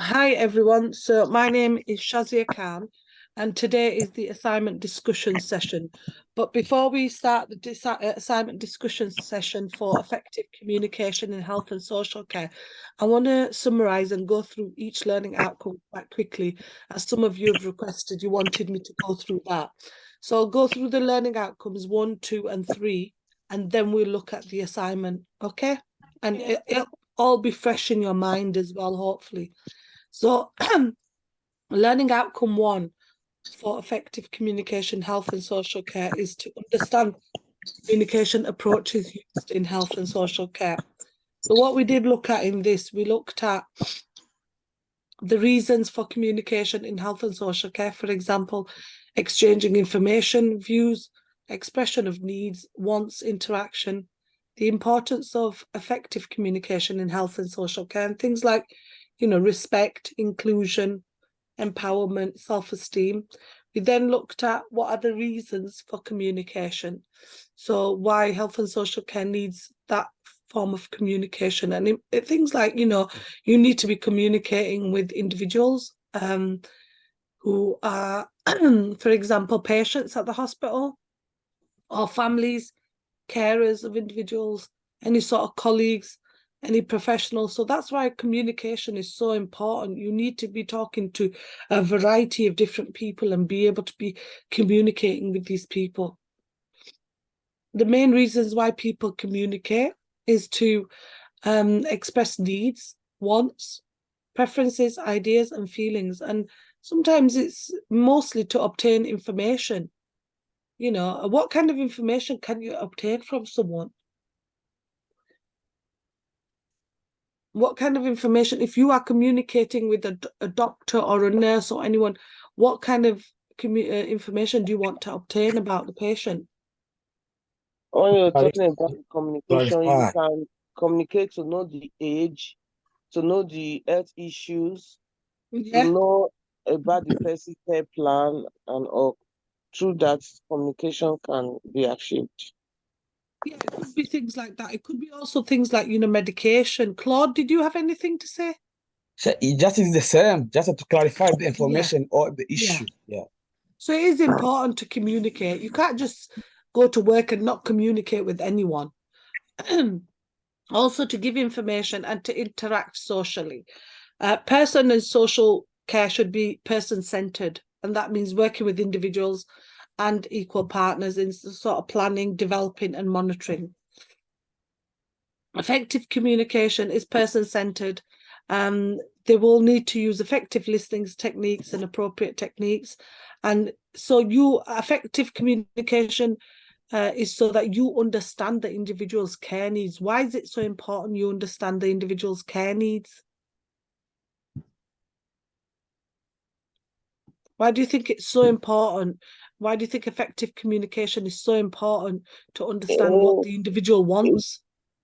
Hi everyone, so my name is Shazia Khan and today is the assignment discussion session. But before we start the assignment discussion session for effective communication in health and social care, I want to summarise and go through each learning outcome quite quickly, as some of you have requested, you wanted me to go through that. So I'll go through the learning outcomes 1, 2 and 3 and then we'll look at the assignment, okay? And it'll all be fresh in your mind as well, hopefully. So learning outcome 1 for effective communication, health and social care is to understand communication approaches used in health and social care. So what we did look at in this, we looked at the reasons for communication in health and social care, for example, exchanging information, views, expression of needs, wants, interaction, the importance of effective communication in health and social care, and things like, respect, inclusion, empowerment, self-esteem. We then looked at what are the reasons for communication. So why health and social care needs that form of communication. And things like, you need to be communicating with individuals who are, for example, patients at the hospital or families, carers of individuals, any sort of colleagues, any professionals. So that's why communication is so important. You need to be talking to a variety of different people and be able to be communicating with these people. The main reasons why people communicate is to express needs, wants, preferences, ideas, and feelings. And sometimes it's mostly to obtain information. What kind of information can you obtain from someone? What kind of information, if you are communicating with a doctor or a nurse or anyone, what kind of information do you want to obtain about the patient? When you're talking about communication, you can communicate to know the age, to know the health issues, to know about the person's care plan, and all. Through that, communication can be achieved. Yeah, it could be things like that. It could be also things like, medication. Claude, did you have anything to say? So it just is the same, just to clarify the information or the issue. Yeah. So it is important to communicate. You can't just go to work and not communicate with anyone. Also to give information and to interact socially. Person and social care should be person-centered, and that means working with individuals and equal partners in sort of planning, developing and monitoring. Effective communication is person-centered. They will need to use effective listening techniques and appropriate techniques. And so effective communication is so that you understand the individual's care needs. Why is it so important you understand the individual's care needs? Why do you think it's so important? Why do you think effective communication is so important to understand what the individual wants?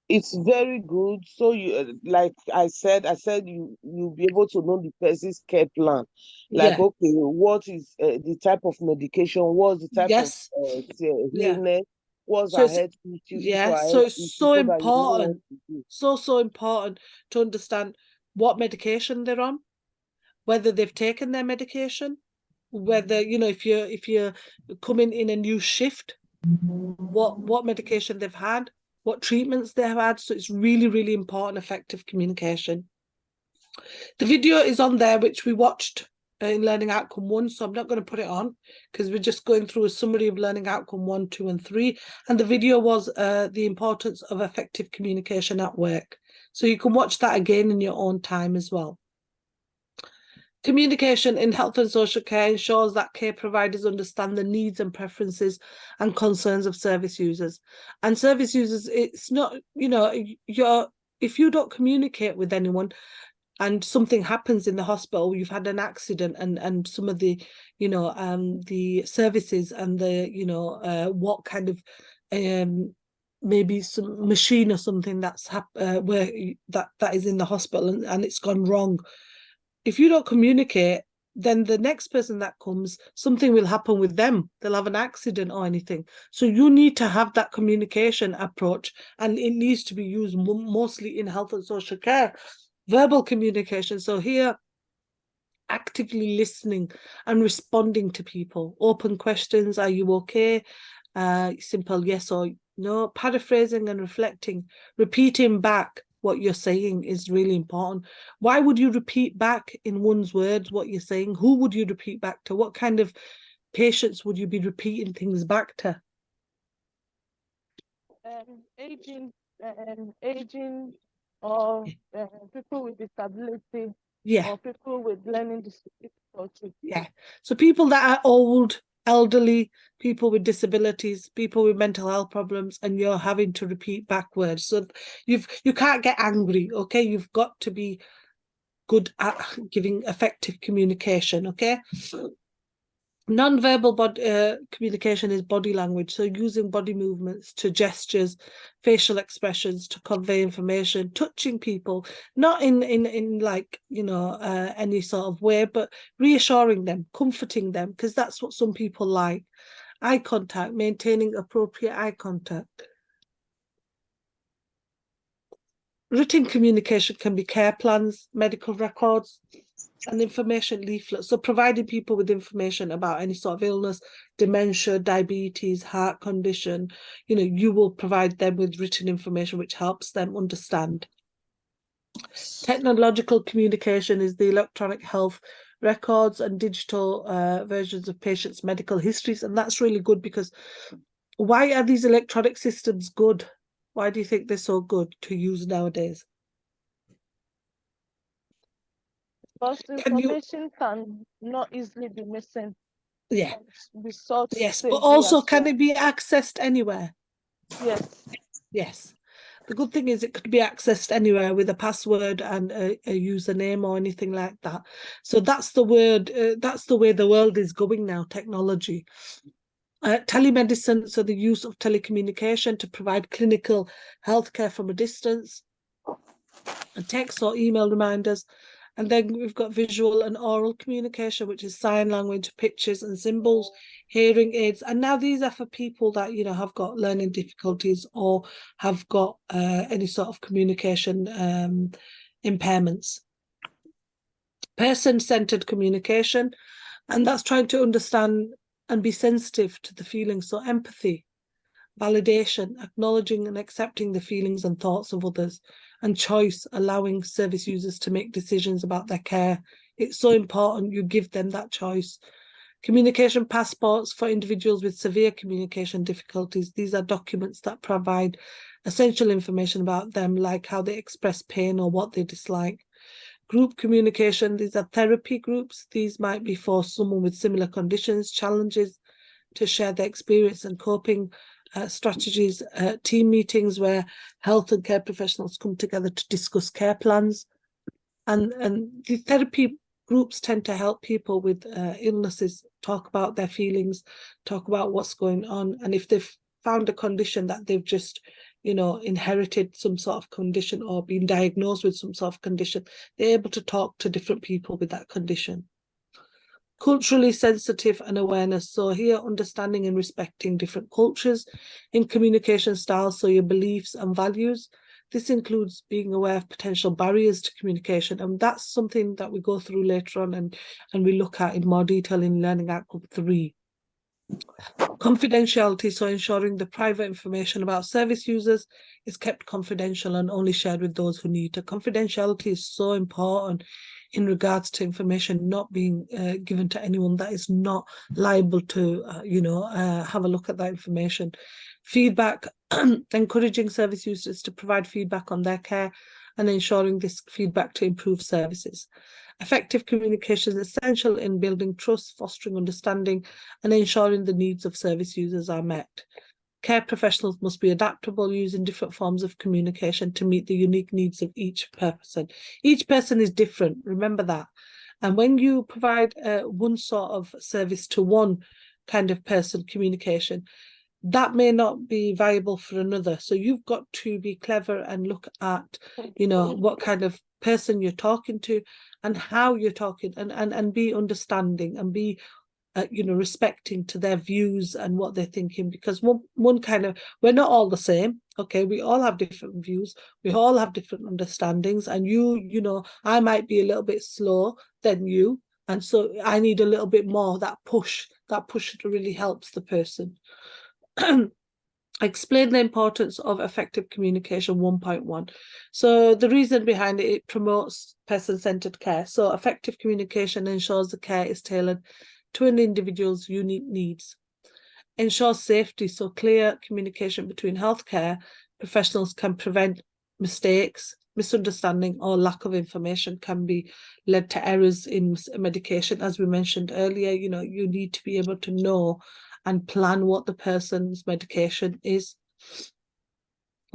It's very good. So you, like I said, you'll be able to know the person's care plan. Like, okay, what is the type of medication? What's the type of illness? What's our health issues? So it's so important. So important to understand what medication they're on, whether they've taken their medication, whether, if you're coming in a new shift, what medication they've had, what treatments they have had. So it's really, really important, effective communication. The video is on there, which we watched in Learning Outcome 1, so I'm not going to put it on because we're just going through a summary of Learning Outcome 1, 2 and 3. And the video was the importance of effective communication at work. So you can watch that again in your own time as well. Communication in health and social care ensures that care providers understand the needs and preferences and concerns of service users. And service users, it's not, if you don't communicate with anyone and something happens in the hospital, you've had an accident, and some of the, the services and the, what kind of, maybe some machine or something that's where that is in the hospital and it's gone wrong. If you don't communicate, then the next person that comes, something will happen with them. They'll have an accident or anything. So you need to have that communication approach, and it needs to be used mostly in health and social care. Verbal communication. So here actively listening and responding to people. Open questions, are you okay? Simple yes or no. Paraphrasing and reflecting, repeating back what you're saying is really important. Why would you repeat back in one's words what you're saying? Who would you repeat back to? What kind of patients would you be repeating things back to? Aging or people with disability, Yeah, or people with learning difficulties. yeah. So people that are old, elderly, people with disabilities, people with mental health problems, and you're having to repeat backwards. So you can't get angry, okay? You've got to be good at giving effective communication, okay? Non-verbal communication is body language, so using body movements to gestures, facial expressions to convey information, touching people, not in like, you know, any sort of way, but reassuring them, comforting them, because that's what some people like. Eye contact, maintaining appropriate eye contact. Written communication can be care plans, medical records, and information leaflets. So providing people with information about any sort of illness, dementia, diabetes, heart condition, you know, you will provide them with written information which helps them understand. Technological communication is the electronic health records and digital versions of patients' medical histories. And that's really good, because why are these electronic systems good? Why do you think they're so good to use nowadays? Because information can not easily be missing. Yeah. Be sought Yes, but also can well. it be accessed anywhere? Yes. Yes. The good thing is it could be accessed anywhere with a password and a username or anything like that. So that's the word. That's the way the world is going now. Technology. Telemedicine, so the use of telecommunication to provide clinical healthcare from a distance, and text or email reminders. And then we've got visual and oral communication, which is sign language, pictures and symbols, hearing aids. And now these are for people that, you know, have got learning difficulties or have got any sort of communication impairments. Person-centered communication, and that's trying to understand and be sensitive to the feelings. So empathy, validation, acknowledging and accepting the feelings and thoughts of others, and choice, allowing service users to make decisions about their care. It's so important you give them that choice. Communication passports for individuals with severe communication difficulties. These are documents that provide essential information about them, like how they express pain or what they dislike. Group communication, these are therapy groups. These might be for someone with similar conditions, challenges, to share their experience and coping strategies. Team meetings where health and care professionals come together to discuss care plans. And the therapy groups tend to help people with illnesses talk about their feelings, talk about what's going on. And if they've found a condition that they've just, you know, inherited some sort of condition or been diagnosed with some sort of condition, they're able to talk to different people with that condition. Culturally sensitive and awareness. So here, understanding and respecting different cultures in communication styles, so your beliefs and values. This includes being aware of potential barriers to communication, and that's something that we go through later on and we look at in more detail in Learning Outcome 3. Confidentiality, so ensuring the private information about service users is kept confidential and only shared with those who need it. Confidentiality is so important in regards to information not being given to anyone that is not liable to, have a look at that information. Feedback, encouraging service users to provide feedback on their care and ensuring this feedback to improve services. Effective communication is essential in building trust, fostering understanding, and ensuring the needs of service users are met. Care professionals must be adaptable, using different forms of communication to meet the unique needs of each person. Each person is different, remember that. And when you provide one sort of service to one kind of person communication, that may not be viable for another. So you've got to be clever and look at, you know, what kind of person you're talking to and how you're talking, and be understanding and be respecting to their views and what they're thinking, because one kind of, we're not all the same, okay? We all have different views, we all have different understandings, and you know, I might be a little bit slow than you, And so I need a little bit more, that push really helps the person. Explain the importance of effective communication 1.1. So the reason behind it, it promotes person-centered care. So effective communication ensures the care is tailored to an individual's unique needs. Ensures safety, so clear communication between healthcare professionals can prevent mistakes, misunderstanding, or lack of information can be led to errors in medication. As we mentioned earlier, you know, you need to be able to know and plan what the person's medication is.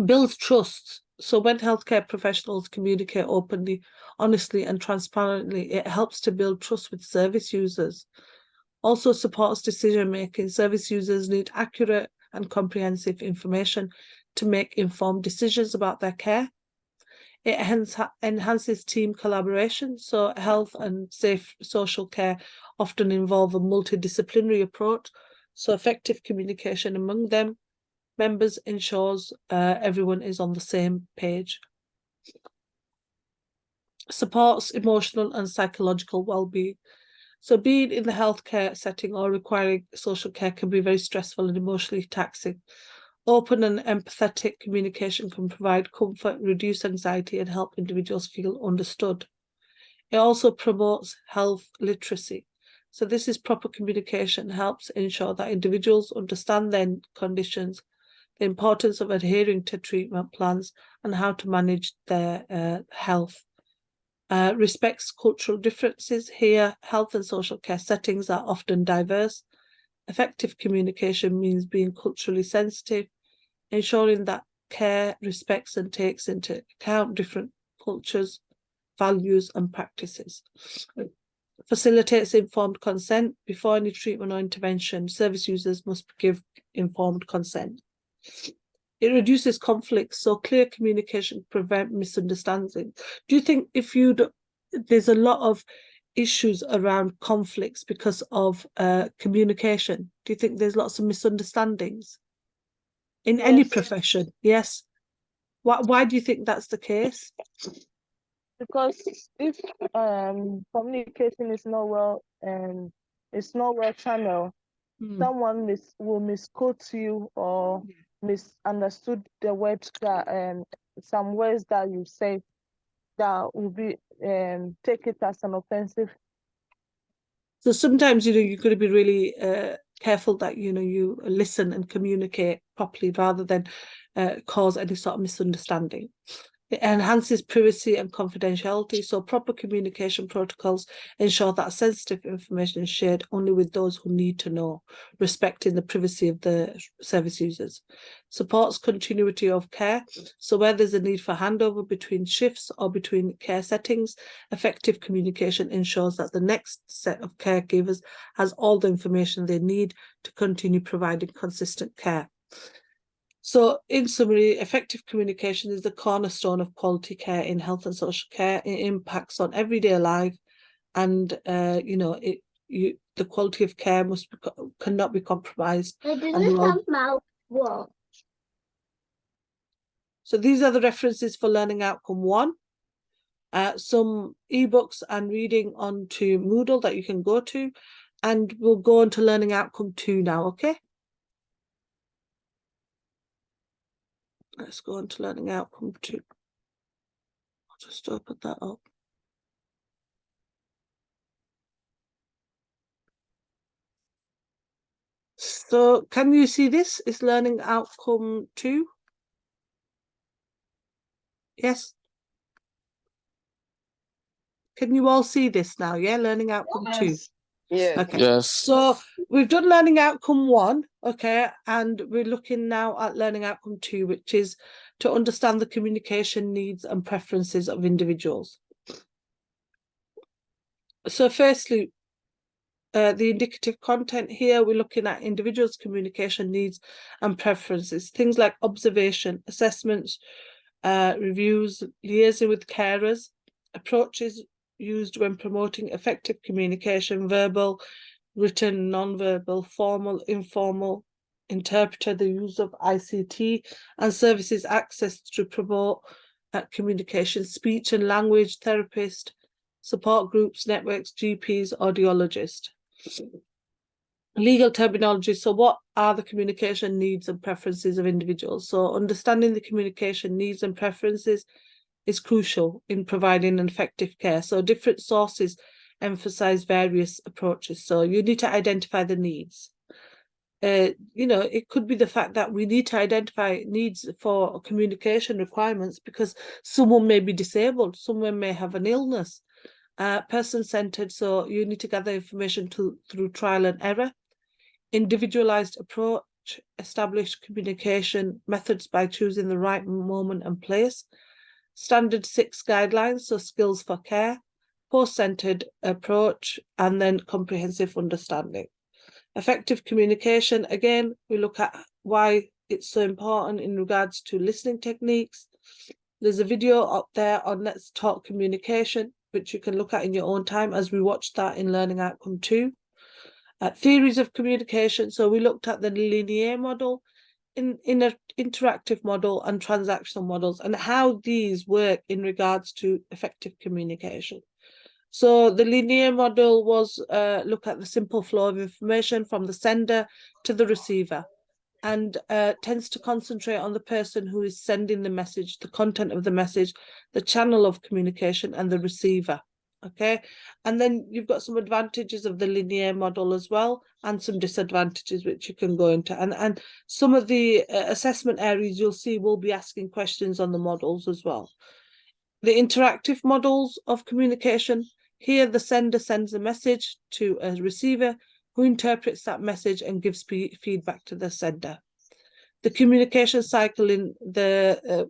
Builds trust. So when healthcare professionals communicate openly, honestly, and transparently, it helps to build trust with service users. Also supports decision-making. Service users need accurate and comprehensive information to make informed decisions about their care. It enhances team collaboration. So health and safe social care often involve a multidisciplinary approach. So effective communication among them members ensures everyone is on the same page. Supports emotional and psychological well-being. So being in the healthcare setting or requiring social care can be very stressful and emotionally taxing. Open and empathetic communication can provide comfort, reduce anxiety, and help individuals feel understood. It also promotes health literacy. So this is proper communication helps ensure that individuals understand their conditions, the importance of adhering to treatment plans, and how to manage their health. Respects cultural differences. Here, health and social care settings are often diverse. Effective communication means being culturally sensitive, ensuring that care respects and takes into account different cultures, values, and practices. Facilitates informed consent. Before any treatment or intervention, service users must give informed consent. It reduces conflicts, so clear communication prevent misunderstandings. Do you think there's a lot of issues around conflicts because of communication? Do you think there's lots of misunderstandings in any profession? Yes. Why do you think that's the case? Because if communication is not well channeled, someone will misquote you or misunderstood the words that some words that you say that will be take it as an offensive. So sometimes, you know, you've got to be really careful that, you know, you listen and communicate properly rather than cause any sort of misunderstanding. It enhances privacy and confidentiality. So proper communication protocols ensure that sensitive information is shared only with those who need to know, respecting the privacy of the service users. Supports continuity of care. So where there's a need for handover between shifts or between care settings, effective communication ensures that the next set of caregivers has all the information they need to continue providing consistent care. So in summary, effective communication is the cornerstone of quality care in health and social care. It impacts on everyday life, and you know, the quality of care cannot be compromised. So these are the references for learning outcome 1. Some ebooks and reading onto Moodle that you can go to, and we'll go on to learning outcome 2 now. Okay. Let's go on to learning outcome 2. I'll just open that up. So can you see this? It's learning outcome 2. Yes. Can you all see this now? Yeah, learning outcome 2. Yes. Okay. Yes. So we've done learning outcome 1, okay, and we're looking now at learning outcome 2, which is to understand the communication needs and preferences of individuals. So firstly, the indicative content here, we're looking at individuals' communication needs and preferences, things like observation, assessments, reviews, liaising with carers, approaches used when promoting effective communication, verbal, written, non-verbal, formal, informal, interpreter, the use of ICT, and services access to promote communication, speech and language therapist, support groups, networks, GPs, audiologists. Legal terminology. So what are the communication needs and preferences of individuals? So understanding the communication needs and preferences is crucial in providing an effective care. So different sources emphasize various approaches. So you need to identify the needs. You know, it could be the fact that we need to identify needs for communication requirements because someone may be disabled, someone may have an illness. Person-centered, so you need to gather information through trial and error. Individualized approach, establish communication methods by choosing the right moment and place. Standard 6 guidelines, so skills for care. Post-centered approach, and then comprehensive understanding. Effective communication, again, we look at why it's so important in regards to listening techniques. There's a video up there on Let's Talk Communication, which you can look at in your own time as we watch that in Learning Outcome 2. Theories of communication, so we looked at the linear model, in an interactive model and transactional models, and how these work in regards to effective communication. So the linear model was look at the simple flow of information from the sender to the receiver, and tends to concentrate on the person who is sending the message, the content of the message, the channel of communication, and the receiver. Okay, and then you've got some advantages of the linear model as well, and some disadvantages which you can go into. And some of the assessment areas you'll see will be asking questions on the models as well. The interactive models of communication. Here, the sender sends a message to a receiver who interprets that message and gives feedback to the sender. The communication cycle in the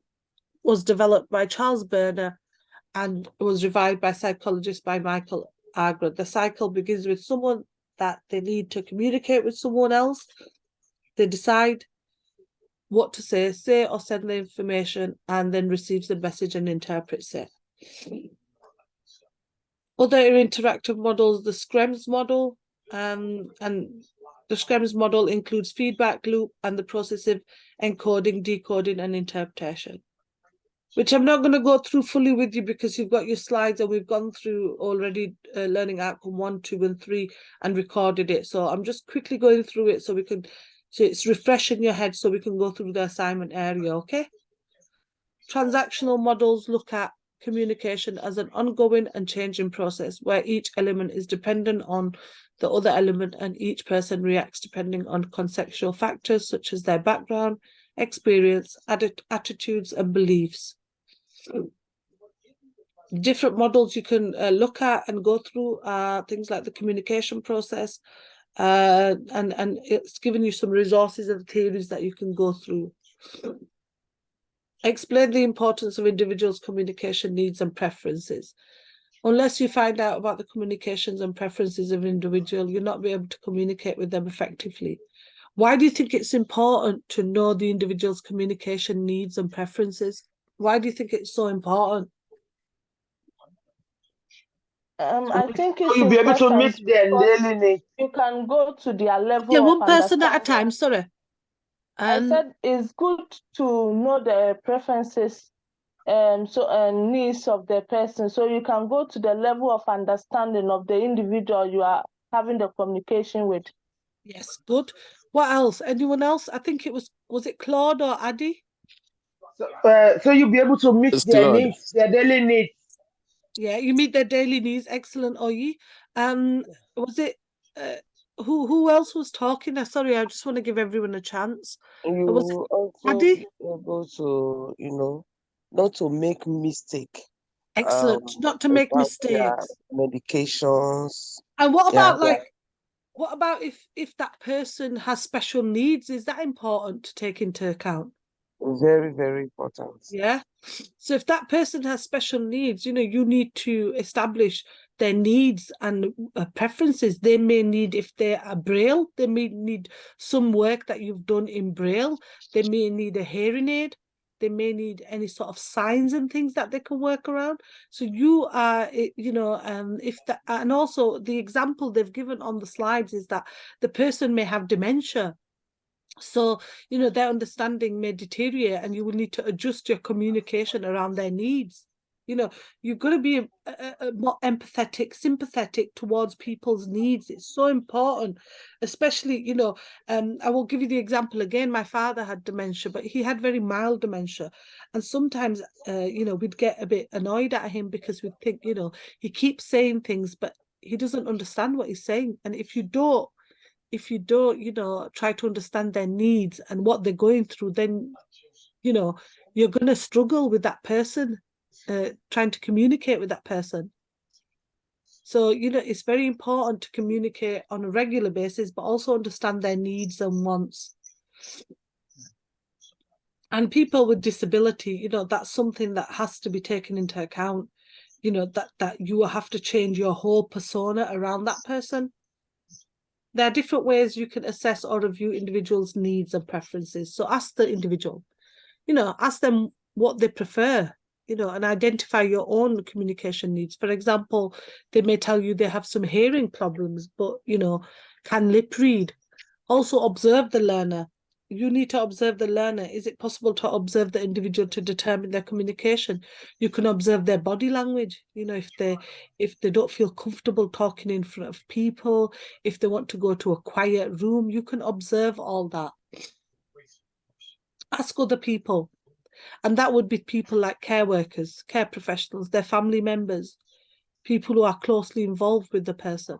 was developed by Charles Berner and was revived by psychologist by Michael Agra. The cycle begins with someone that they need to communicate with someone else. They decide what to say or send the information, and then receives the message and interprets it. Other interactive models, the SCREMS model, and the SCREMS model includes feedback loop and the process of encoding, decoding, and interpretation, which I'm not going to go through fully with you because you've got your slides and we've gone through already Learning Outcome 1, 2, and 3 and recorded it. So I'm just quickly going through it so it's refreshing your head so we can go through the assignment area, okay? Transactional models look at communication as an ongoing and changing process where each element is dependent on the other element and each person reacts depending on contextual factors such as their background, experience, attitudes, and beliefs. Different models you can look at and go through are things like the communication process, and it's given you some resources and theories that you can go through. Explain the importance of individuals' communication needs and preferences. Unless you find out about the communications and preferences of an individual, you'll not be able to communicate with them effectively. Why do you think it's important to know the individual's communication needs and preferences? Why do you think it's so important? I think it's you'll be able to meet their daily needs. You can go to their level. Yeah, one person at a time, sorry. I said it's good to know the preferences and needs of the person, so you can go to the level of understanding of the individual you are having the communication with. Yes, good. What else? Anyone else? I think it was it Claude or Addy? So you'll be able to meet their needs, their daily needs. Yeah, you meet their daily needs. Excellent, Oyi. Was it who else was talking? Sorry, I just want to give everyone a chance. You also Addy? able to, not to make mistake. Excellent. Not to make mistakes. Medications. And what about what about if that person has special needs? Is that important to take into account? Very, very important. Yeah. So if that person has special needs, you need to establish their needs and preferences. They may need, if they are Braille, they may need some work that you've done in Braille. They may need a hearing aid. They may need any sort of signs and things that they can work around. So you are, if that, and also the example they've given on the slides is that the person may have dementia. So, their understanding may deteriorate and you will need to adjust your communication around their needs. You know, you've got to be more empathetic, sympathetic towards people's needs. It's so important, especially, you know, I will give you the example again. My father had dementia, but he had very mild dementia. And sometimes, you know, we'd get a bit annoyed at him because we'd think, you know, he keeps saying things, but he doesn't understand what he's saying. And if you don't, you know, try to understand their needs and what they're going through, then, you know, you're going to struggle with that person, trying to communicate with that person. So, you know, it's very important to communicate on a regular basis, but also understand their needs and wants. And people with disability, you know, that's something that has to be taken into account, you know, that you have to change your whole persona around that person. There are different ways you can assess or review individuals' needs and preferences. So ask the individual, you know, ask them what they prefer, you know, and identify your own communication needs. For example, they may tell you they have some hearing problems, but, you know, can lip read. Also observe the learner. You need to observe the learner. Is it possible to observe the individual to determine their communication? You can observe their body language. You know, if they don't feel comfortable talking in front of people, if they want to go to a quiet room, you can observe all that. Ask other people. And that would be people like care workers, care professionals, their family members, people who are closely involved with the person.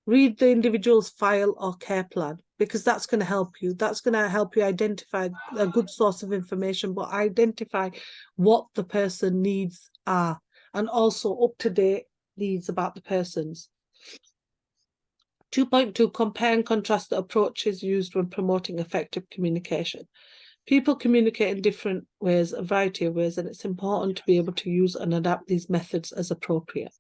Read the individual's file or care plan, because that's going to help you. That's going to help you identify a good source of information, but identify what the person needs are, and also up-to-date needs about the persons. 2.2, compare and contrast the approaches used when promoting effective communication. People communicate in different ways, a variety of ways, and it's important to be able to use and adapt these methods as appropriate.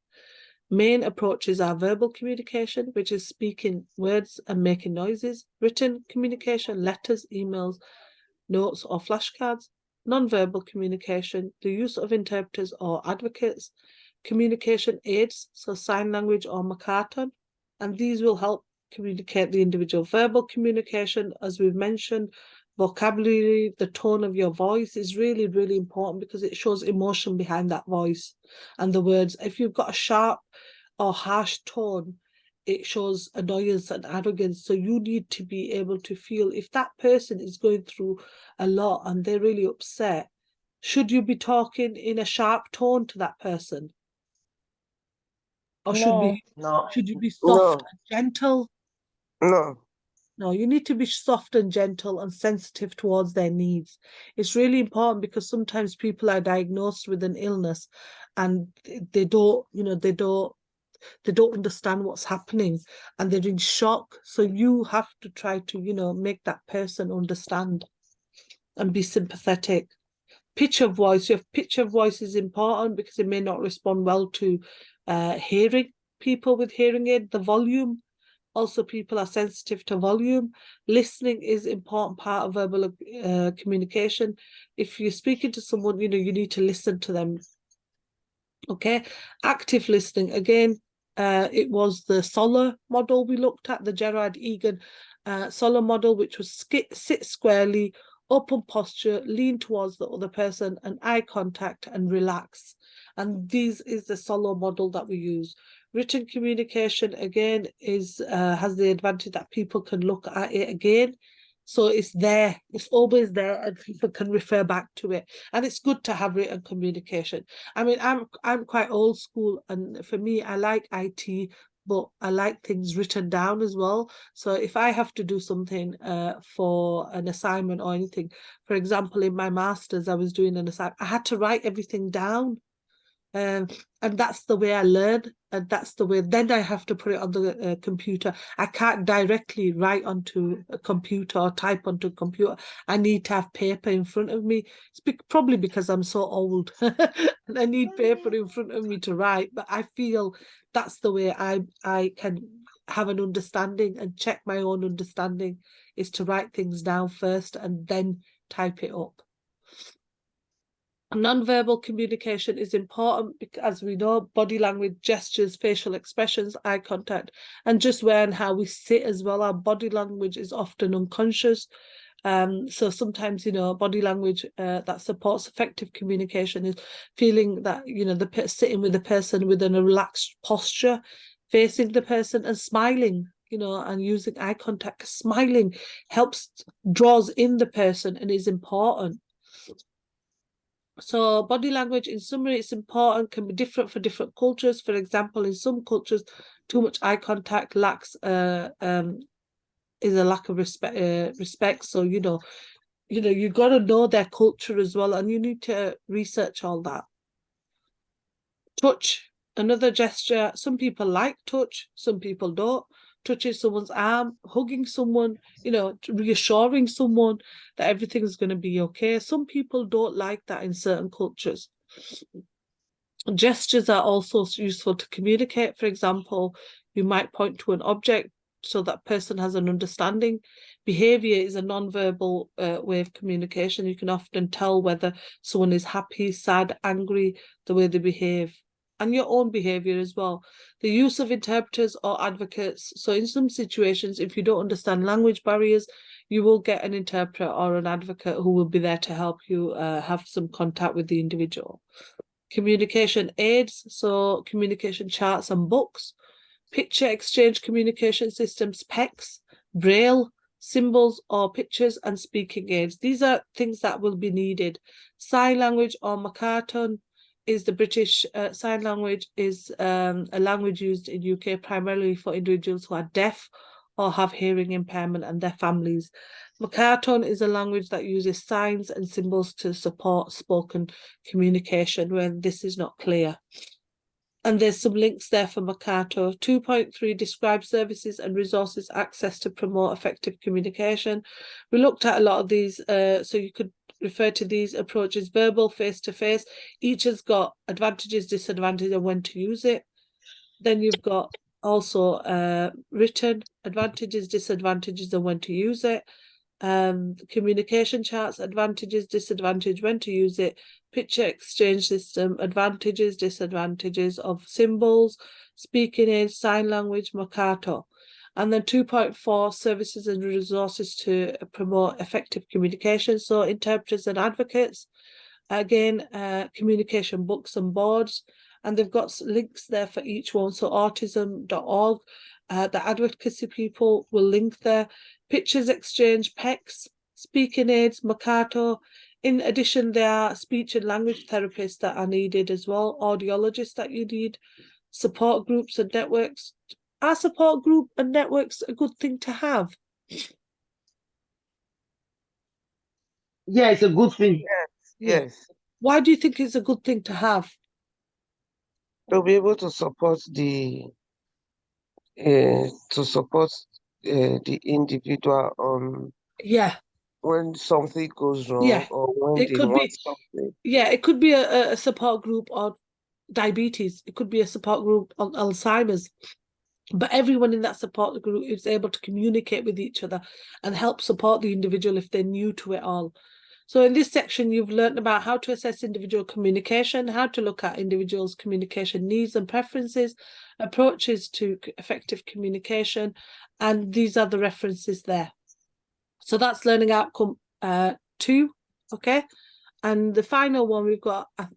Main approaches are verbal communication, which is speaking words and making noises; written communication, letters, emails, notes, or flashcards; non-verbal communication, the use of interpreters or advocates; communication aids, so sign language or Makaton, and these will help communicate the individual. Verbal communication, as we've mentioned, vocabulary, the tone of your voice is really, really important, because it shows emotion behind that voice and the words. If you've got a sharp or harsh tone, it shows annoyance and arrogance. So you need to be able to feel if that person is going through a lot and they're really upset, should you be talking in a sharp tone to that person? Or should you be soft and gentle? No, you need to be soft and gentle and sensitive towards their needs. It's really important, because sometimes people are diagnosed with an illness and they don't, you know, they don't understand what's happening and they're in shock. So you have to try to, you know, make that person understand and be sympathetic. Pitch of voice. Your pitch of voice is important, because they may not respond well to hearing. People with hearing aid, the volume. Also, people are sensitive to volume. Listening is an important part of verbal communication. If you're speaking to someone, you know, you need to listen to them. Okay, active listening. Again, it was the Solar model we looked at, the Gerard Egan Solar model, which was sit squarely, open posture, lean towards the other person, and eye contact, and relax. And this is the Solar model that we use. Written communication, again, is has the advantage that people can look at it again. So it's there, it's always there, and people can refer back to it. And it's good to have written communication. I mean, I'm quite old school, and for me, I like IT, but I like things written down as well. So if I have to do something for an assignment or anything, for example, in my master's, I was doing an assignment, I had to write everything down. And that's the way I learn, and that's the way, then I have to put it on the computer. I can't directly write onto a computer or type onto a computer. I need to have paper in front of me. It's probably because I'm so old and I need paper in front of me to write, but I feel that's the way I can have an understanding and check my own understanding, is to write things down first and then type it up. Non-verbal communication is important, because, as we know, body language, gestures, facial expressions, eye contact, and just where and how we sit as well. Our body language is often unconscious. So sometimes, you know, body language that supports effective communication is feeling that, you know, sitting with the person within a relaxed posture, facing the person and smiling, you know, and using eye contact. Smiling draws in the person and is important. So body language, in summary, it's important, can be different for different cultures. For example, in some cultures, too much eye contact is a lack of respect. So, you know, you got to know their culture as well, and you need to research all that. Touch, another gesture. Some people like touch, some people don't. Touching someone's arm, hugging someone, you know, reassuring someone that everything's going to be okay. Some people don't like that in certain cultures. Gestures are also useful to communicate. For example, you might point to an object so that person has an understanding. Behavior is a non-verbal way of communication. You can often tell whether someone is happy, sad, angry, the way they behave, and your own behavior as well. The use of interpreters or advocates. So in some situations, if you don't understand language barriers, you will get an interpreter or an advocate who will be there to help you have some contact with the individual. Communication aids, so communication charts and books. Picture exchange communication systems, PECs, Braille, symbols or pictures, and speaking aids. These are things that will be needed. Sign language or Makaton is the British sign language, is a language used in UK primarily for individuals who are deaf or have hearing impairment and their families. Makaton is a language that uses signs and symbols to support spoken communication when this is not clear. And there's some links there for Makato. 2.3 describes services and resources access to promote effective communication. We looked at a lot of these, so you could refer to these approaches: verbal, face-to-face. Each has got advantages, disadvantages, and when to use it. Then you've got also written, advantages, disadvantages, and when to use it. Communication charts, advantages, disadvantages, when to use it. Picture exchange system, advantages, disadvantages of symbols, speaking aids, sign language, Makato. And then 2.4, services and resources to promote effective communication. So interpreters and advocates. Again, communication books and boards. And they've got links there for each one. So autism.org, the advocacy people will link there. Pictures exchange, PECs, speaking aids, Makato. In addition, there are speech and language therapists that are needed as well, audiologists that you need, support groups and networks. Are support group and networks a good thing to have? Yeah, it's a good thing. Yes. Why do you think it's a good thing to have? To be able to support the individual on when something goes wrong or when they want something. Yeah, it could be a support group on diabetes. It could be a support group on Alzheimer's. But everyone in that support group is able to communicate with each other and help support the individual if they're new to it all. So in this section, you've learned about how to assess individual communication, how to look at individuals' communication needs and preferences, approaches to effective communication, and these are the references there. So that's learning outcome 2, okay? And the final one we've got, I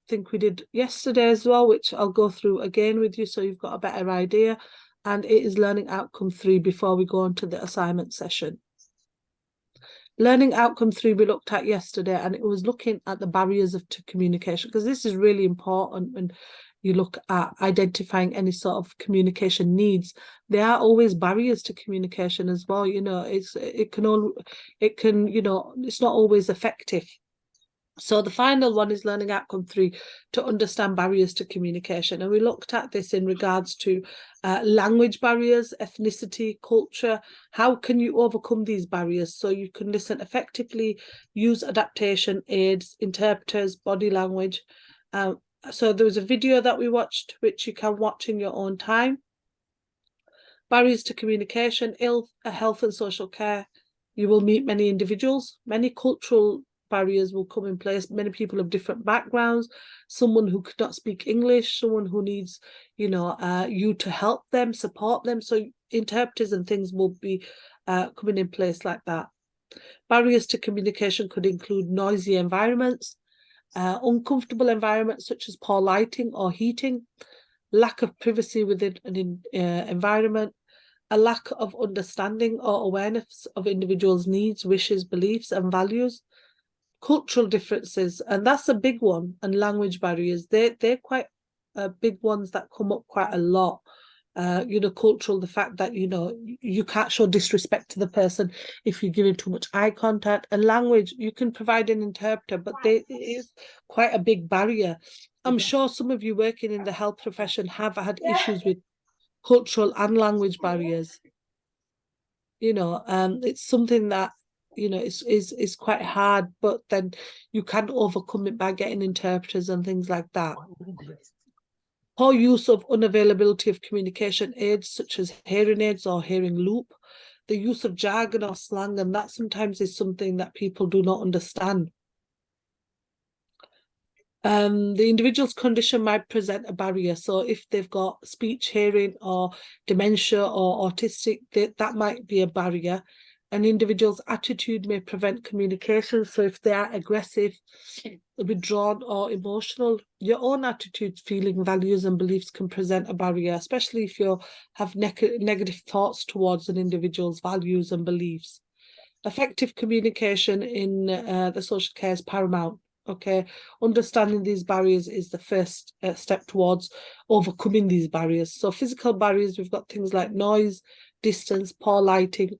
think we did yesterday as well, which I'll go through again with you so you've got a better idea. And it is learning outcome 3 before we go on to the assignment session. Learning outcome 3 we looked at yesterday, and it was looking at the barriers to communication, because this is really important when you look at identifying any sort of communication needs. There are always barriers to communication as well. You know, it's not always effective. So the final one is learning outcome 3, to understand barriers to communication. And we looked at this in regards to language barriers, ethnicity, culture. How can you overcome these barriers so you can listen effectively, use adaptation aids, interpreters, body language. So there was a video that we watched, which you can watch in your own time. Barriers to communication, health and social care. You will meet many individuals, many cultural barriers will come in place. Many people of different backgrounds, someone who could not speak English, someone who needs, you to help them, support them. So interpreters and things will be coming in place like that. Barriers to communication could include noisy environments, uncomfortable environments such as poor lighting or heating, lack of privacy within an environment, a lack of understanding or awareness of individuals' needs, wishes, beliefs, and values, cultural differences, and that's a big one, and language barriers. They're quite big ones that come up quite a lot. Cultural, the fact that, you can't show disrespect to the person if you're giving too much eye contact. And language, you can provide an interpreter, but it is quite a big barrier. I'm sure some of you working in the health profession have had issues with cultural and language barriers. It's something that, is quite hard, but then you can overcome it by getting interpreters and things like that. Poor use of unavailability of communication aids such as hearing aids or hearing loop, the use of jargon or slang, and that sometimes is something that people do not understand. The individual's condition might present a barrier. So if they've got speech, hearing, or dementia or autistic, that might be a barrier. An individual's attitude may prevent communication. So if they are aggressive, withdrawn, or emotional, your own attitude, feeling, values, and beliefs can present a barrier, especially if you have negative thoughts towards an individual's values and beliefs. Effective communication in the social care is paramount. Okay, understanding these barriers is the first step towards overcoming these barriers. So physical barriers, we've got things like noise, distance, poor lighting,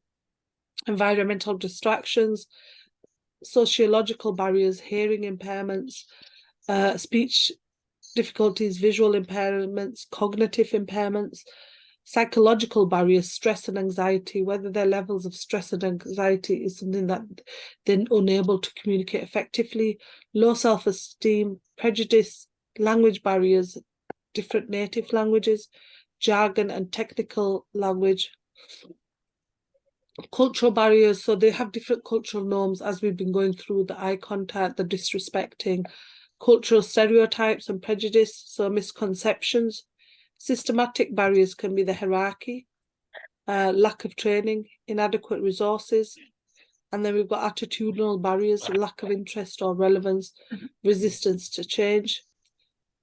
environmental distractions, sociological barriers, hearing impairments, speech difficulties, visual impairments, cognitive impairments, psychological barriers, stress and anxiety, whether their levels of stress and anxiety is something that they're unable to communicate effectively, low self-esteem, prejudice, language barriers, different native languages, jargon and technical language, cultural barriers. So they have different cultural norms, as we've been going through, the eye contact, the disrespecting, cultural stereotypes and prejudice, so misconceptions. Systematic barriers can be the hierarchy, lack of training, inadequate resources, and then we've got attitudinal barriers, lack of interest or relevance, resistance to change.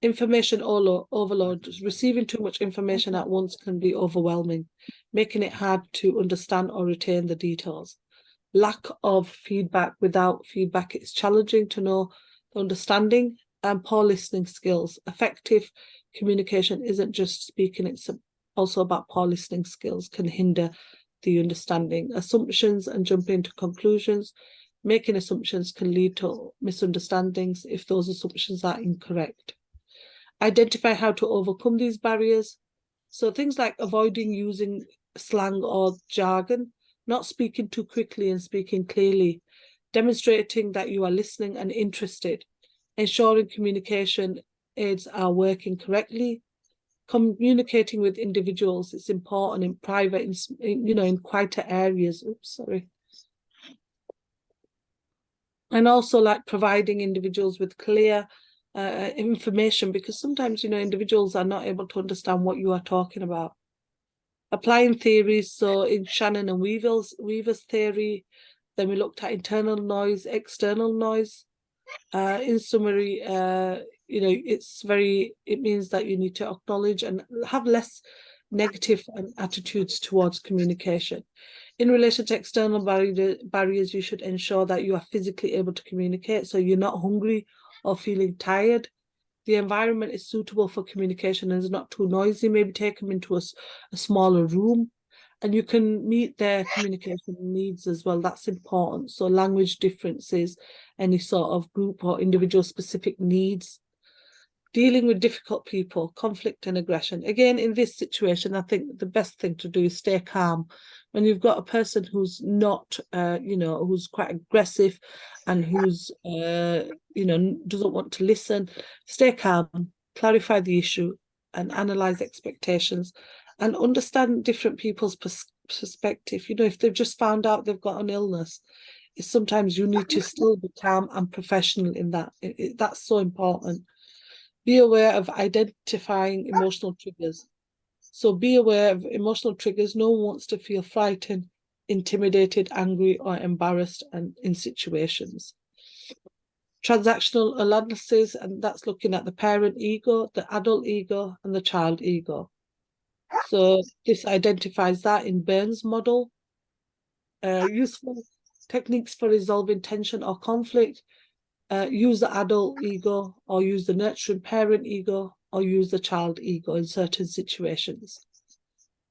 Information overload, receiving too much information at once can be overwhelming, making it hard to understand or retain the details. Lack of feedback. Without feedback, it's challenging to know the understanding, and poor listening skills. Effective communication isn't just speaking, it's also about poor listening skills, can hinder the understanding. Assumptions and jumping to conclusions. Making assumptions can lead to misunderstandings if those assumptions are incorrect. Identify how to overcome these barriers. So things like avoiding using slang or jargon, not speaking too quickly and speaking clearly, demonstrating that you are listening and interested, ensuring communication aids are working correctly, communicating with individuals. It's important in private, in quieter areas. Oops, sorry. And also like providing individuals with clear information, because sometimes, individuals are not able to understand what you are talking about. Applying theories. So in Shannon and Weaver's theory, then we looked at internal noise, external noise. In summary, it means that you need to acknowledge and have less negative attitudes towards communication. In relation to external barriers, you should ensure that you are physically able to communicate, so you're not hungry or feeling tired. The environment is suitable for communication and is not too noisy. Maybe take them into a smaller room, and you can meet their communication needs as well. That's important. So language differences, any sort of group or individual specific needs. Dealing with difficult people, conflict and aggression. Again, in this situation, I think the best thing to do is stay calm. When you've got a person who's not, who's quite aggressive and who's, doesn't want to listen, stay calm, clarify the issue and analyze expectations and understand different people's perspective. If they've just found out they've got an illness, sometimes you need to still be calm and professional in that. That's so important. Be aware of identifying emotional triggers. So be aware of emotional triggers. No one wants to feel frightened, intimidated, angry, or embarrassed and in situations. Transactional analysis, and that's looking at the parent ego, the adult ego, and the child ego. So this identifies that in Burns' model. Useful techniques for resolving tension or conflict. Use the adult ego, or use the nurturing parent ego, or use the child ego in certain situations.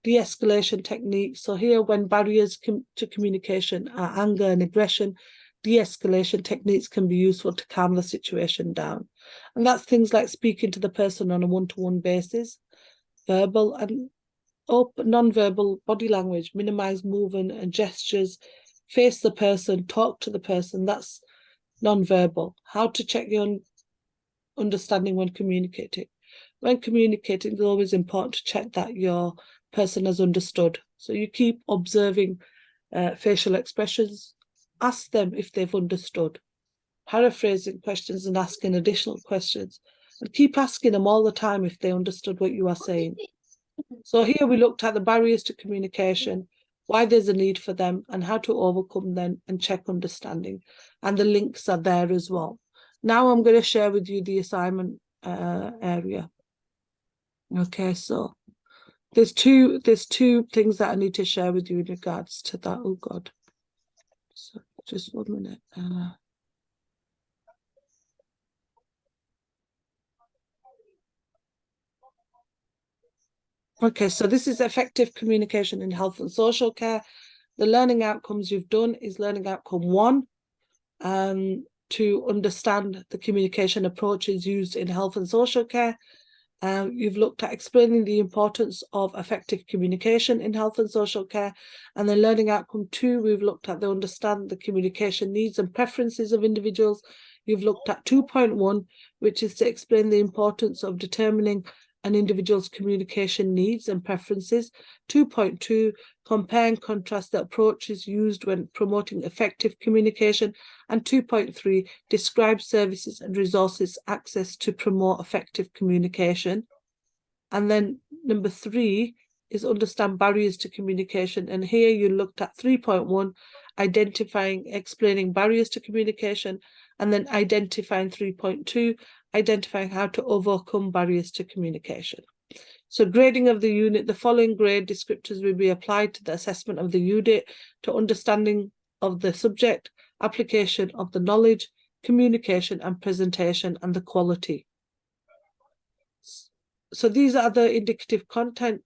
De-escalation techniques. So here, when barriers to communication are anger and aggression, de-escalation techniques can be useful to calm the situation down. And that's things like speaking to the person on a one-to-one basis, verbal and non-verbal body language, minimize movement and gestures, face the person, talk to the person. That's non-verbal. How to check your understanding when communicating. When communicating, it's always important to check that your person has understood. So you keep observing facial expressions. Ask them if they've understood. Paraphrasing questions and asking additional questions. And keep asking them all the time if they understood what you are saying. So here we looked at the barriers to communication, why there's a need for them, and how to overcome them and check understanding. And the links are there as well. Now I'm going to share with you the assignment area. Okay, so there's two things that I need to share with you in regards to that. Oh God. So just 1 minute. Okay, so this is effective communication in health and social care. The learning outcomes you've done is learning outcome 1, to understand the communication approaches used in health and social care. You've looked at explaining the importance of effective communication in health and social care. And then learning outcome 2, we've looked at understand the communication needs and preferences of individuals. You've looked at 2.1, which is to explain the importance of determining an individual's communication needs and preferences. 2.2, compare and contrast the approaches used when promoting effective communication. And 2.3, describe services and resources access to promote effective communication. And then number 3 is understand barriers to communication. And here you looked at 3.1, explaining barriers to communication, and then identifying 3.2, identifying how to overcome barriers to communication. So grading of the unit, the following grade descriptors will be applied to the assessment of the unit to understanding of the subject, application of the knowledge, communication and presentation, and the quality. So these are the indicative content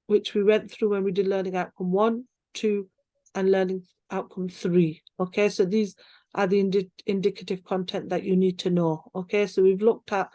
which we went through when we did learning outcome 1, 2, and learning outcome 3. Okay, so these are the indicative content that you need to know. Okay, so we've looked at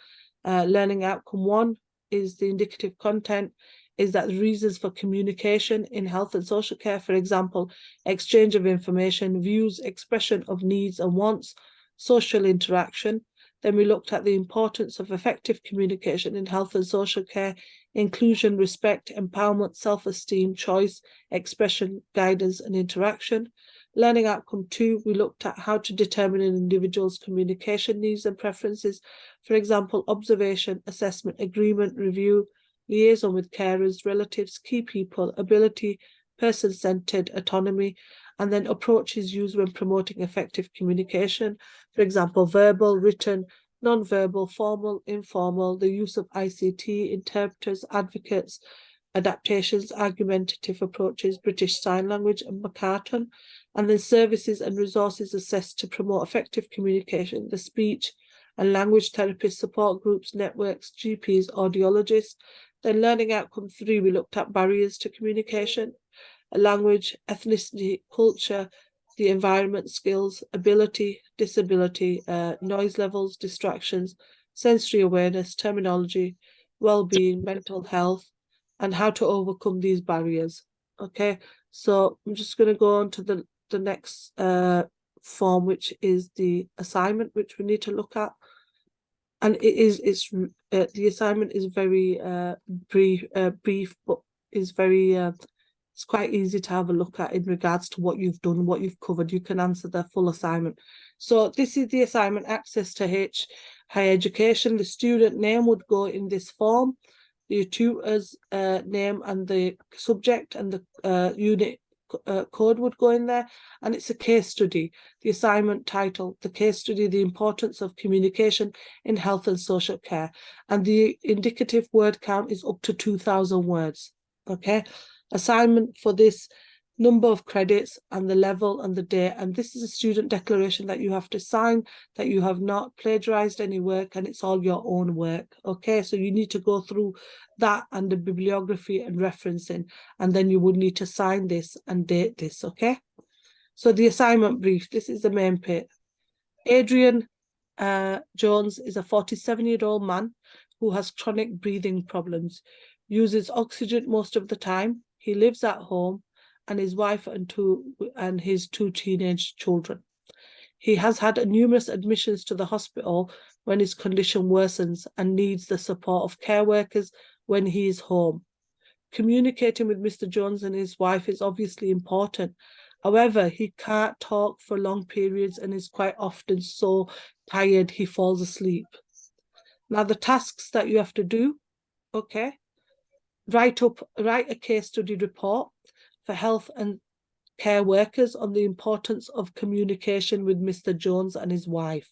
learning outcome 1 is the indicative content, is that reasons for communication in health and social care, for example, exchange of information, views, expression of needs and wants, social interaction. Then we looked at the importance of effective communication in health and social care, inclusion, respect, empowerment, self-esteem, choice, expression, guidance, and interaction. Learning outcome 2, we looked at how to determine an individual's communication needs and preferences. For example, observation, assessment, agreement, review, liaison with carers, relatives, key people, ability, person-centered, autonomy, and then approaches used when promoting effective communication. For example, verbal, written, non-verbal, formal, informal, the use of ICT, interpreters, advocates, adaptations, argumentative approaches, British Sign Language, and McCartan. And then services and resources assessed to promote effective communication, the speech and language therapists, support groups, networks, GPs, audiologists. Then learning outcome 3, we looked at barriers to communication, language, ethnicity, culture, the environment, skills, ability, disability, noise levels, distractions, sensory awareness, terminology, well-being, mental health, and how to overcome these barriers. Okay, so I'm just going to go on to the next form, which is the assignment, which we need to look at. And the assignment is very brief, but is very it's quite easy to have a look at in regards to what you've done, what you've covered. You can answer the full assignment. So this is the assignment, access to higher education. The student name would go in this form, the tutor's name and the subject, and the unit code would go in there, and it's a case study. The assignment title, the case study, the importance of communication in health and social care, and the indicative word count is up to 2,000 words. Okay, assignment for this, number of credits and the level and the date, and this is a student declaration that you have to sign that you have not plagiarized any work and it's all your own work. Okay, so you need to go through that and the bibliography and referencing, and then you would need to sign this and date this. Okay, so the assignment brief, this is the main bit. Adrian Jones is a 47-year-old man who has chronic breathing problems, uses oxygen most of the time. He lives at home and his wife and his two teenage children. He has had numerous admissions to the hospital when his condition worsens and needs the support of care workers when he is home. Communicating with Mr. Jones and his wife is obviously important. However, he can't talk for long periods and is quite often so tired he falls asleep. Now, the tasks that you have to do, okay, write a case study report for health and care workers on the importance of communication with Mr. Jones and his wife.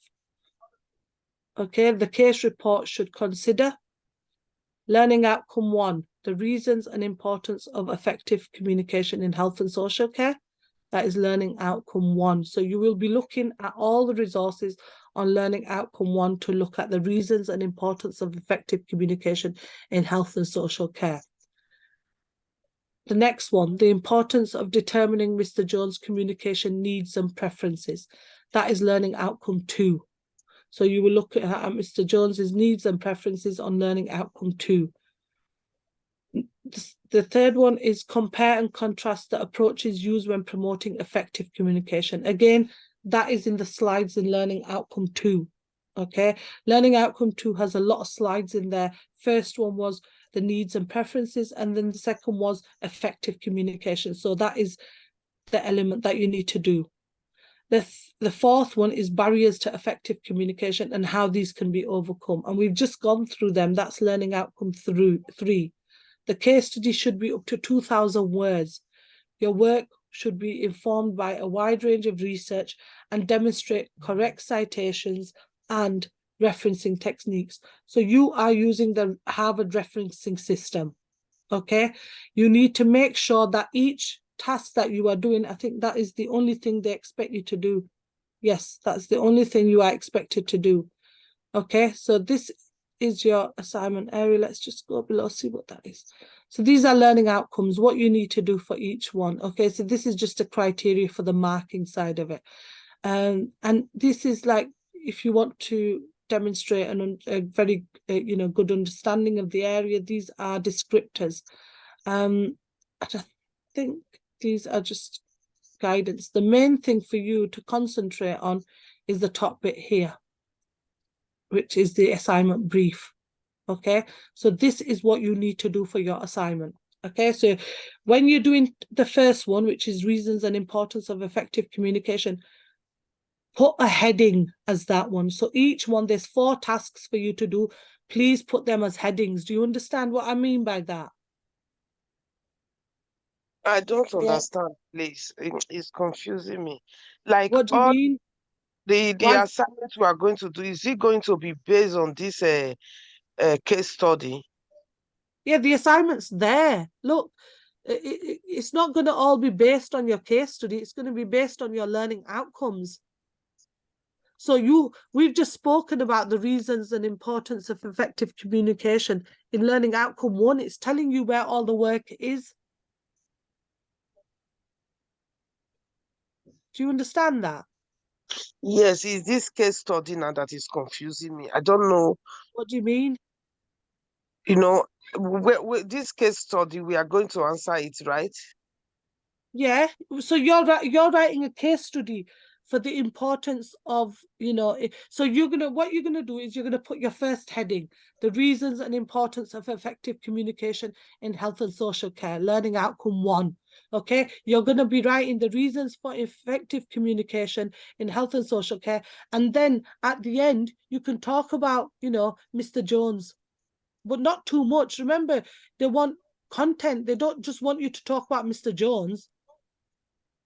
Okay, the case report should consider learning outcome 1, the reasons and importance of effective communication in health and social care. That is learning outcome 1. So you will be looking at all the resources on learning outcome 1 to look at the reasons and importance of effective communication in health and social care. The next one, the importance of determining Mr. Jones' communication needs and preferences. That is learning outcome 2. So you will look at Mr. Jones's needs and preferences on learning outcome 2. The third one is compare and contrast the approaches used when promoting effective communication. Again, that is in the slides in learning outcome 2. Okay, learning outcome 2 has a lot of slides in there. First one was the needs and preferences, and then the second was effective communication. So that is the element that you need to do. The fourth one is barriers to effective communication and how these can be overcome. And we've just gone through them. That's learning outcome 3. The case study should be up to 2,000 words. Your work should be informed by a wide range of research and demonstrate correct citations and referencing techniques. So you are using the Harvard referencing system. Okay, you need to make sure that each task that you are doing, I think that is the only thing they expect you to do. Yes, that's the only thing you are expected to do. Okay, so this is your assignment area. Let's just go below, see what that is. So these are learning outcomes, what you need to do for each one. Okay, so this is just a criteria for the marking side of it. And this is like, if you want to demonstrate a very good understanding of the area, these are descriptors. I think these are just guidance. The main thing for you to concentrate on is the top bit here, which is the assignment brief. Okay, so this is what you need to do for your assignment. Okay, so when you're doing the first one, which is reasons and importance of effective communication, put a heading as that one. So each one, there's 4 tasks for you to do. Please put them as headings. Do you understand what I mean by that? I don't understand, please. It's confusing me. Like, what do you mean? The assignment we are going to do, is it going to be based on this case study? Yeah, the assignment's there. Look, it's not going to all be based on your case study. It's going to be based on your learning outcomes. So we've just spoken about the reasons and importance of effective communication in learning outcome 1. It's telling you where all the work is. Do you understand that? Yes, it's this case study now that is confusing me. I don't know. What do you mean? You know, this case study, we are going to answer it, right? Yeah. So you're writing a case study for the importance of, so what you're gonna do is you're gonna put your first heading, the reasons and importance of effective communication in health and social care, learning outcome 1. Okay, you're gonna be writing the reasons for effective communication in health and social care, and then at the end you can talk about, Mr. Jones, but not too much. Remember, they want content. They don't just want you to talk about Mr. Jones.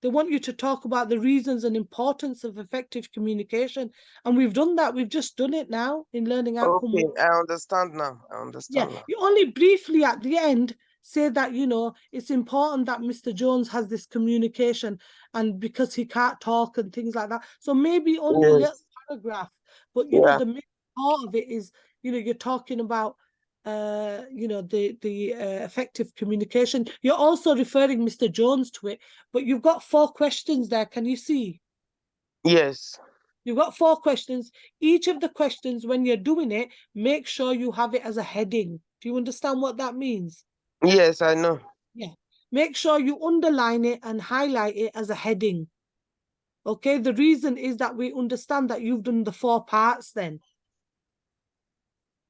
They want you to talk about the reasons and importance of effective communication. And we've done that. We've just done it now in learning outcome. Okay, I understand now. I understand now. You only briefly at the end say that, you know, it's important that Mr. Jones has this communication and because he can't talk and things like that. So maybe only a little paragraph, but, you know, the main part of it is, you know, you're talking about, you know, the effective communication. You're also referring Mr. Jones to it, but you've got 4 questions there. Can you see? Yes. You've got 4 questions. Each of the questions, when you're doing it, make sure you have it as a heading. Do you understand what that means? Yes, I know. Yeah. Make sure you underline it and highlight it as a heading. Okay. The reason is that we understand that you've done the 4 parts then.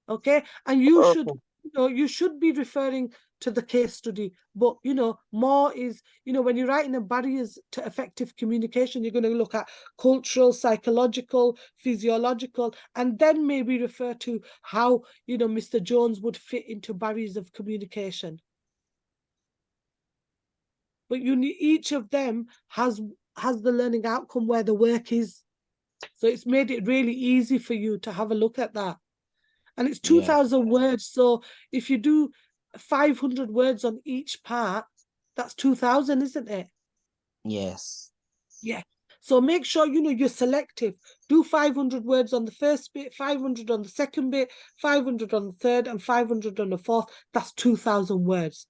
Okay. And you should, you know, you should be referring to the case study, but, you know, more is, you know, when you're writing the barriers to effective communication, you're going to look at cultural, psychological, physiological, and then maybe refer to how, you know, Mr. Jones would fit into barriers of communication. But you need, each of them has the learning outcome where the work is. So it's made it really easy for you to have a look at that. And it's 2,000 words. So if you do 500 words on each part, that's 2,000, isn't it? Yes. Yeah. So make sure, you know, you're selective. Do 500 words on the first bit, 500 on the second bit, 500 on the third, and 500 on the fourth. That's 2,000 words.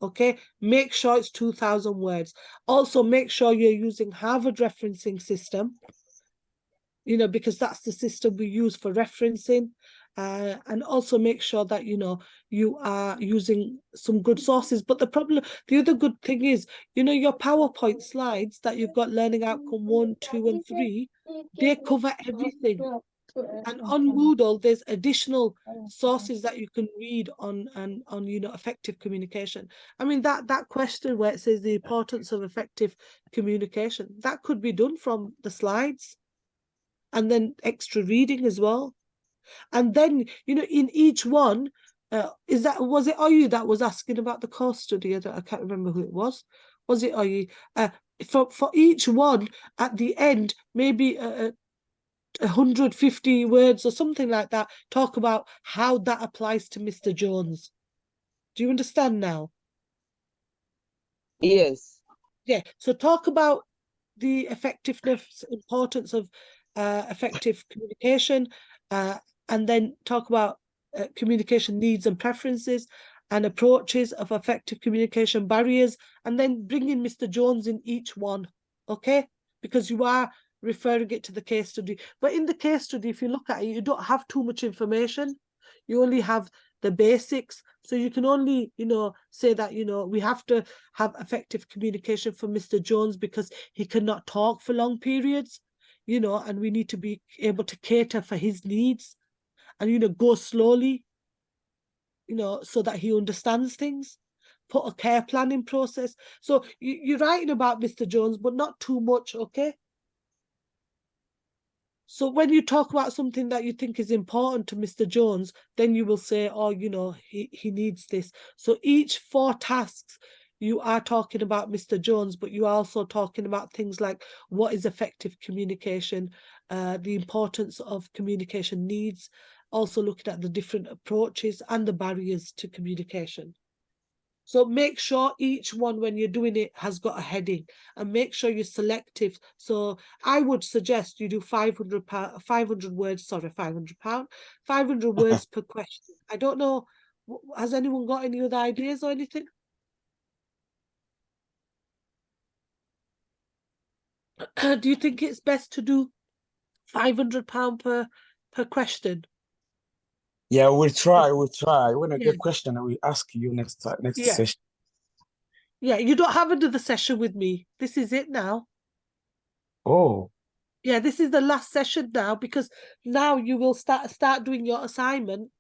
Okay. Make sure it's 2,000 words. Also, make sure you're using Harvard referencing system, you know, because that's the system we use for referencing. And also make sure that, you know, you are using some good sources. But the other good thing is, you know, your PowerPoint slides that you've got learning outcome 1, 2, and 3, they cover everything. And on Moodle, there's additional sources that you can read on you know, effective communication. I mean, that question where it says the importance of effective communication, that could be done from the slides. And then extra reading as well. And then, you know, in each one, was it you that was asking about the course study? I can't remember who it was. Was it you? For each one, at the end, maybe 150 words or something like that, talk about how that applies to Mr. Jones. Do you understand now? Yes. Yeah. So talk about the effectiveness, importance of effective communication, and then talk about communication needs and preferences and approaches of effective communication barriers, and then bring in Mr. Jones in each one, okay? Because you are referring it to the case study. But in the case study, if you look at it, you don't have too much information. You only have the basics. So you can only, you know, say that, you know, we have to have effective communication for Mr. Jones because he cannot talk for long periods, you know, and we need to be able to cater for his needs and, you know, go slowly, you know, so that he understands things. Put a care plan in process. So you're writing about Mr. Jones, but not too much, okay? So when you talk about something that you think is important to Mr. Jones, then you will say, oh, you know, he needs this. So each 4 tasks, you are talking about Mr. Jones, but you are also talking about things like what is effective communication, the importance of communication needs, also looking at the different approaches and the barriers to communication. So make sure each one, when you're doing it, has got a heading, and make sure you're selective. So I would suggest you do 500 words per question. I don't know, has anyone got any other ideas or anything? Do you think it's best to do £500 per question? Yeah, we'll try. When I get question, I will ask you next session. Yeah, you don't have another session with me. This is it now. Oh. Yeah, this is the last session now, because now you will start doing your assignment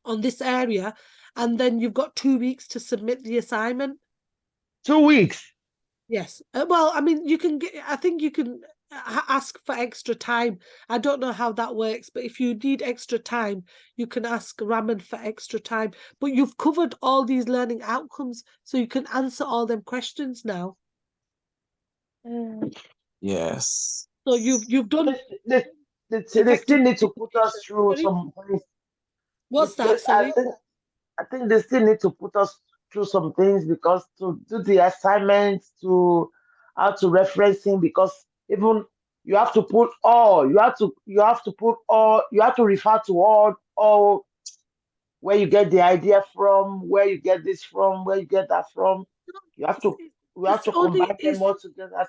on this area, and then you've got 2 weeks to submit the assignment. 2 weeks? Yes. Well, I mean, I think you can ask for extra time. I don't know how that works, but if you need extra time, you can ask Raman for extra time. But you've covered all these learning outcomes, so you can answer all them questions now. Yes. So you've done They still effective need to put us through Sorry? some. What's that? Sorry. I think they still need to put us through some things, because to do the assignments, to how to referencing, because even you have to put all, you have to refer to all where you get the idea from, where you get this from, where you get that from. We have It's to only combine them all together.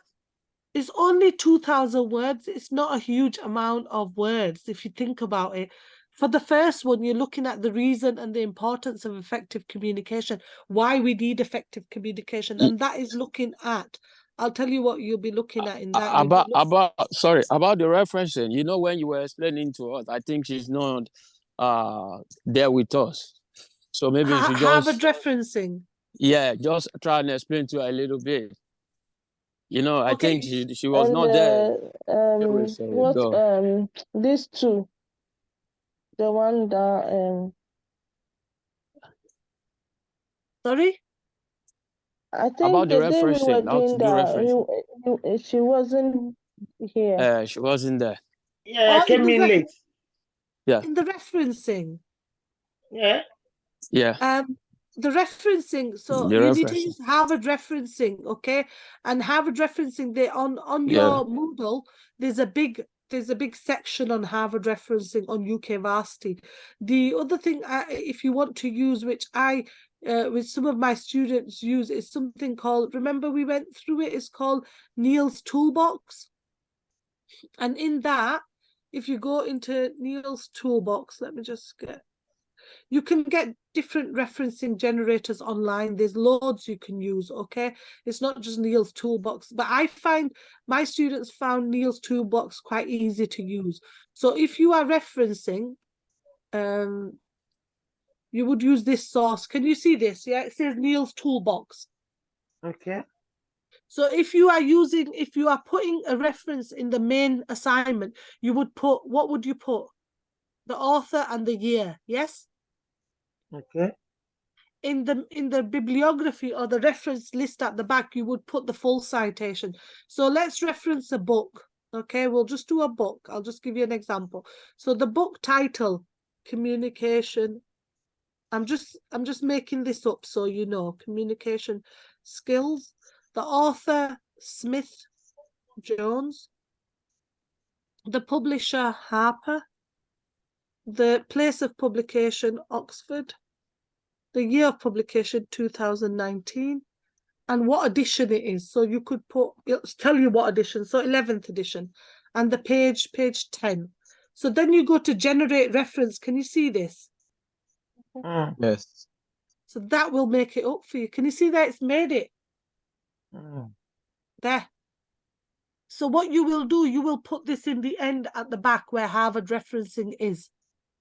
it's only 2,000 words. It's not a huge amount of words if you think about it. For the first one, you're looking at the reason and the importance of effective communication, why we need effective communication, and that is looking at. I'll tell you what you'll be looking at in that. About the referencing. You know, when you were explaining to us, I think she's not there with us. So maybe you should Harvard just referencing. Yeah, just try and explain to her a little bit. You know, I Okay. think she was not there. These two, the one that Sorry? I think About the the day we were referencing, how to doing do that, referencing. she wasn't here. She wasn't there. Yeah, I came in late. Yeah. In the referencing. Yeah. Yeah. The referencing, so The you need to referencing. use Harvard referencing, okay? And Harvard referencing, they on your Moodle, there's a big section on Harvard referencing on UK Varsity. The other thing, if you want to use, which I with some of my students use, is something called, remember we went through it, it's called Neil's Toolbox. And in that, if you go into Neil's Toolbox, let me just get, you can get different referencing generators online. There's loads you can use, okay? It's not just Neil's Toolbox, but I find my students found Neil's Toolbox quite easy to use. So if you are referencing, you would use this source. Can you see this? Yeah, it says Neil's Toolbox. Okay. So if you are putting a reference in the main assignment, you would put, what would you put? The author and the year, yes? Okay. In the bibliography or the reference list at the back, you would put the full citation. So let's reference a book. Okay, we'll just do a book. I'll just give you an example. So the book title, communication. I'm just making this up so you know. Communication skills. The author, Smith Jones. The publisher, Harper. The place of publication, Oxford. The year of publication, 2019, and what edition it is. So you could put, it'll tell you what edition, so 11th edition, and the page 10. So then you go to generate reference. Can you see this? Yes. So that will make it up for you. Can you see that it's made it? There. So what you will do, you will put this in the end at the back where Harvard referencing is,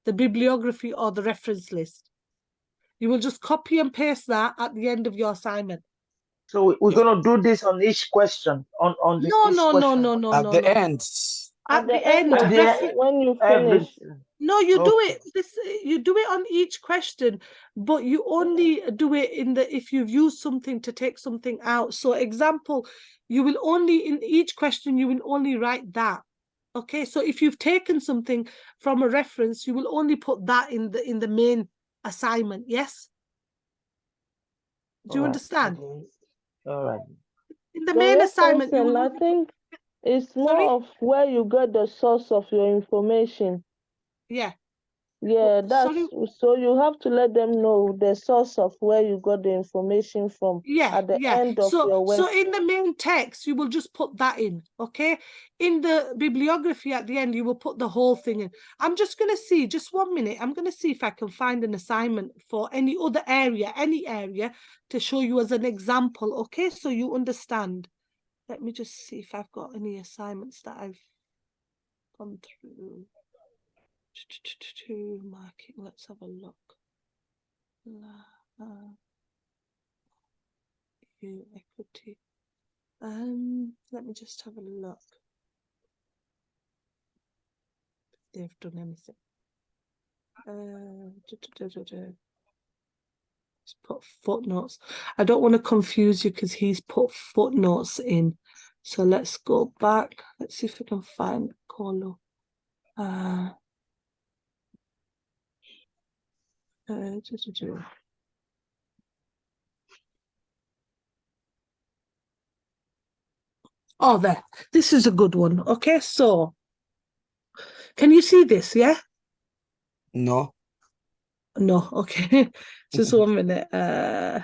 the bibliography or the reference list. You will just copy and paste that at the end of your assignment. So we're gonna do this on each question. On the No. At the end. At the end, when you finish. No, you do it. You do it on each question, but you only do it if you've used something to take something out. So, example, you will only in each question you will only write that. Okay, so if you've taken something from a reference, you will only put that in the main assignment. Yes. Do you understand? All right. In the main assignment, you will I think it's more of where you get the source of your information. Yeah. Yeah, so you have to let them know the source of where you got the information from at the end of your work. So in the main text, you will just put that in, okay? In the bibliography at the end, you will put the whole thing in. I'm just going to see, just 1 minute, I'm going to see if I can find an assignment for any other area, to show you as an example, okay? So you understand. Let me just see if I've got any assignments that I've gone through. Marking, let's have a look. Equity. Let me just have a look. If they've done anything. Let's put footnotes. I don't want to confuse you because he's put footnotes in. So let's go back. Let's see if we can find Colo. Oh, there. This is a good one. Okay, so can you see this? Yeah? No. No, okay. Just 1 minute. Right,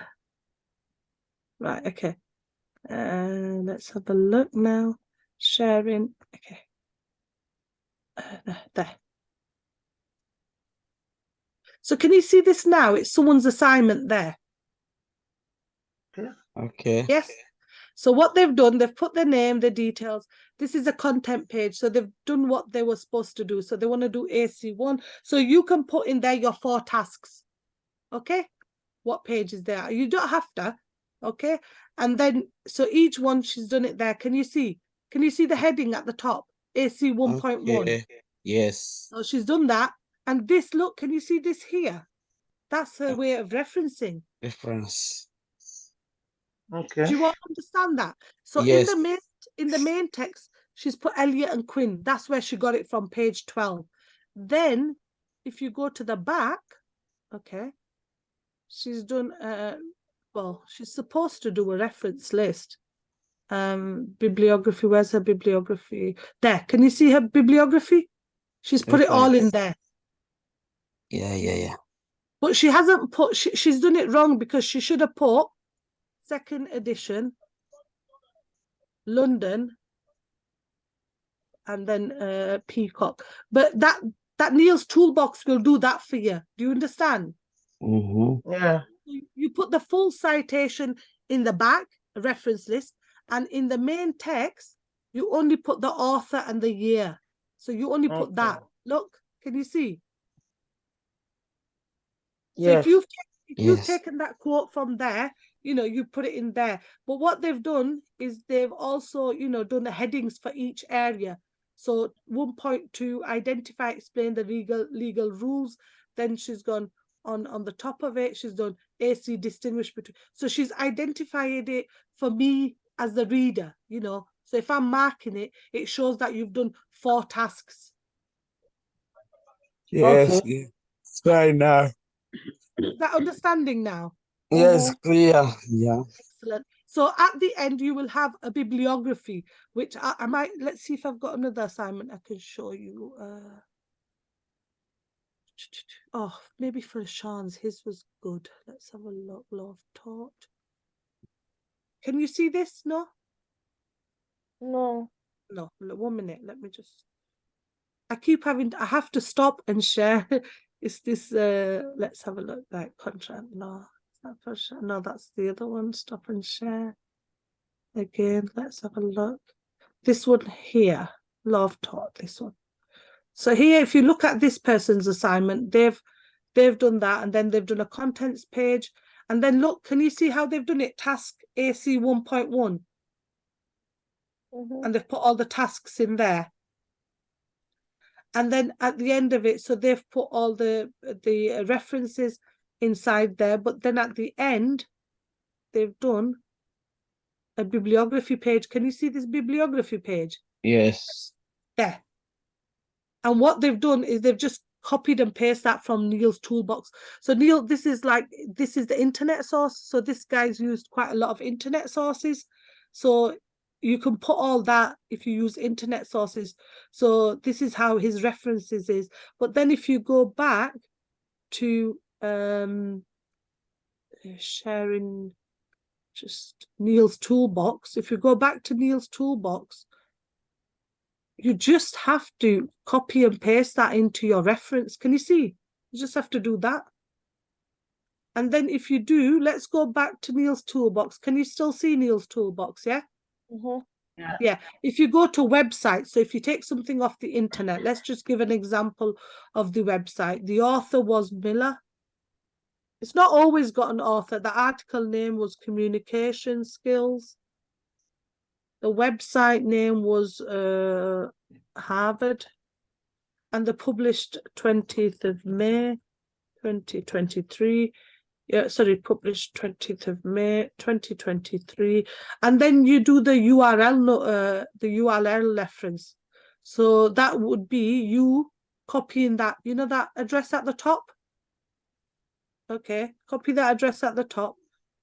okay. Let's have a look now. Sharing. Okay. There. So can you see this now? It's someone's assignment there. Okay. Yes. So what they've done, they've put their name, their details. This is a content page. So they've done what they were supposed to do. So they want to do AC1. So you can put in there your 4 tasks. Okay. What page is there? You don't have to. Okay. And then, so each one, she's done it there. Can you see? Can you see the heading at the top? AC 1.1. Okay. Yes. So she's done that. And this, look, can you see this here? That's her way of referencing. Reference. Okay. Do you all understand that? So Yes. in the main text, she's put Elliot and Quinn. That's where she got it from, page 12. Then, if you go to the back, okay, she's done, well, she's supposed to do a reference list. Bibliography, where's her bibliography? There, can you see her bibliography? She's put it all in there. Yeah. But she hasn't put, she's done it wrong because she should have put 2nd edition, London, and then Peacock. But that Neil's Toolbox will do that for you. Do you understand? Yeah. You put the full citation in the back, a reference list, and in the main text, you only put the author and the year. So you only put that. Look, can you see? Yes. So if you've taken that quote from there, you know, you put it in there. But what they've done is they've also, you know, done the headings for each area. So 1.2, identify, explain the legal rules. Then she's gone on the top of it. She's done AC, distinguish between. So she's identified it for me as the reader, you know. So if I'm marking it, it shows that you've done 4 tasks. Yes. Okay. Sorry now. Is that understanding now? Yes, clear. Yeah. Excellent. So at the end, you will have a bibliography, which I might, let's see if I've got another assignment I can show you. Oh, maybe for Sean's, his was good. Let's have a look. Law of Tort. Can you see this? No? No. No, 1 minute. Let me just, I have to stop and share. Is this, let's have a look, like contract law. No, that's the other one. Stop and share. Again, let's have a look. This one here, Law of Tort, this one. So here, if you look at this person's assignment, they've done that, and then they've done a contents page. And then look, can you see how they've done it? Task AC 1.1. And they've put all the tasks in there. And then at the end of it, so they've put all the references inside there, but then at the end, they've done a bibliography page. Can you see this bibliography page? Yes. There. And what they've done is they've just copied and pasted that from Neil's toolbox. So Neil, this is the internet source. So this guy's used quite a lot of internet sources. So you can put all that if you use internet sources. So this is how his references is. But then if you go back to sharing just Neil's toolbox, if you go back to Neil's toolbox, you just have to copy and paste that into your reference. Can you see? You just have to do that. And then if you do, let's go back to Neil's toolbox. Can you still see Neil's toolbox? Yeah? Yeah. If you go to website, so if you take something off the internet, let's just give an example of the website. The author was Miller. It's not always got an author. The article name was Communication Skills. The website name was Harvard, and the published 20th of May, 2023. Yeah, sorry, published 20th of May 2023, and then you do the URL reference. So that would be you copying that, you know, that address at the top. Okay, copy that address at the top